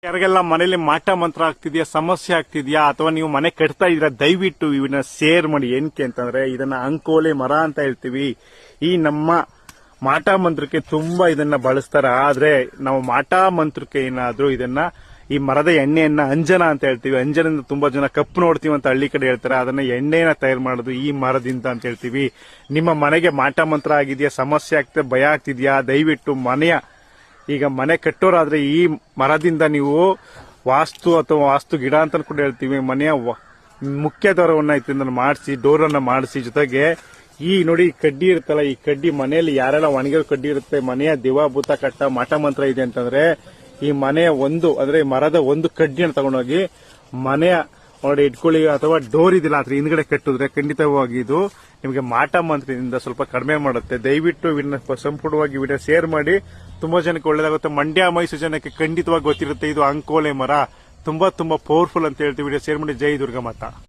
ಯಾರಿಗೆಲ್ಲ ಮನೇಲಿ ಮಾಟ ಮಂತ್ರ ಆಗ್ತಿದ್ಯಾ, ಸಮಸ್ಯೆ ಆಗ್ತಿದ್ಯಾ, ಅಥವಾ ನೀವು ಮನೆ ಕಟ್ತಾ ಇದ್ರ ದಯವಿಟ್ಟು ಇವನ್ನ ಶೇರ್ ಮಾಡಿ. ಏನಕ್ಕೆ ಅಂತಂದ್ರೆ ಇದನ್ನ ಅಂಕೋಲೆ ಮರ ಅಂತ ಹೇಳ್ತೀವಿ. ಈ ನಮ್ಮ ಮಾಟ ಮಂತ್ರಕ್ಕೆ ತುಂಬಾ ಇದನ್ನ ಬಳಸ್ತಾರ. ಆದ್ರೆ ನಾವು ಮಾಟ ಮಂತ್ರಕ್ಕೆ ಏನಾದ್ರೂ ಇದನ್ನ ಈ ಮರದ ಎಣ್ಣೆಯನ್ನ ಅಂಜನ ಅಂತ ಹೇಳ್ತೀವಿ. ಅಂಜನದಿಂದ ತುಂಬಾ ಜನ ಕಪ್ಪು ನೋಡ್ತೀವಿ ಅಂತ ಹಳ್ಳಿ ಕಡೆ ಹೇಳ್ತಾರೆ. ಅದನ್ನ ಎಣ್ಣೆನ ತಯಾರು ಮಾಡೋದು ಈ ಮರದಿಂದ ಅಂತ ಹೇಳ್ತೀವಿ. ನಿಮ್ಮ ಮನೆಗೆ ಮಾಟ ಮಂತ್ರ ಆಗಿದ್ಯಾ, ಸಮಸ್ಯೆ ಆಗ್ತದೆ, ಭಯ ಆಗ್ತಿದ್ಯಾ, ದಯವಿಟ್ಟು ಈಗ ಮನೆ ಕಟ್ಟೋರಾದ್ರೆ ಈ ಮರದಿಂದ ನೀವು ವಾಸ್ತು ಅಥವಾ ವಾಸ್ತು ಗಿಡ ಅಂತ ಕೂಡ ಹೇಳ್ತೀವಿ, ಮನೆಯ ಮುಖ್ಯ ದ್ವಾರವನ್ನ ಇದನ್ನ ಮಾಡಿಸಿ, ಡೋರನ್ನ ಮಾಡಿಸಿ. ಜೊತೆಗೆ ಈ ನೋಡಿ ಕಡ್ಡಿ ಇರುತ್ತಲ್ಲ, ಈ ಕಡ್ಡಿ ಮನೆಯಲ್ಲಿ ಯಾರೆಲ್ಲ ಒಣಗಿರೋ ಕಡ್ಡಿ ಇರುತ್ತೆ, ಮನೆಯ ದಿವಾಭೂತ ಕಟ್ಟ ಮಾಟ ಮಂತ್ರ ಇದೆ ಅಂತಂದ್ರೆ ಈ ಮನೆಯ ಅಂದ್ರೆ ಮರದ ಒಂದು ಕಡ್ಡಿಯನ್ನು ತಗೊಂಡೋಗಿ ಮನೆಯ ನೋಡಿ ಇಟ್ಕೊಳ್ಳಿ, ಅಥವಾ ಡೋರ್ ಇದಿಲ್ಲ ಅದ್ರ ಹಿಂದ್ಗಡೆ ಕಟ್ಟಿದ್ರೆ ಖಂಡಿತವಾಗಿ ಇದು ನಿಮಗೆ ಮಾಟ ಮಂತ್ರದಿಂದ ಸ್ವಲ್ಪ ಕಡಿಮೆ ಮಾಡುತ್ತೆ. ದಯವಿಟ್ಟು ಇದನ್ನ ಸಂಪೂರ್ಣವಾಗಿ ವಿಡಿಯೋ ಶೇರ್ ಮಾಡಿ. ತುಂಬಾ ಜನಕ್ಕೆ ಒಳ್ಳೇದಾಗುತ್ತೆ. ಮಂಡ್ಯ ಮೈಸೂರು ಜನಕ್ಕೆ ಖಂಡಿತವಾಗಿ ಗೊತ್ತಿರುತ್ತೆ ಇದು ಅಂಕೋಲೆ ಮರ ತುಂಬಾ ಪವರ್ಫುಲ್ ಅಂತ ಹೇಳ್ತೀವಿ. ವಿಡಿಯೋ ಶೇರ್ ಮಾಡಿ. ಜೈ ದುರ್ಗಾ ಮಾತಾ.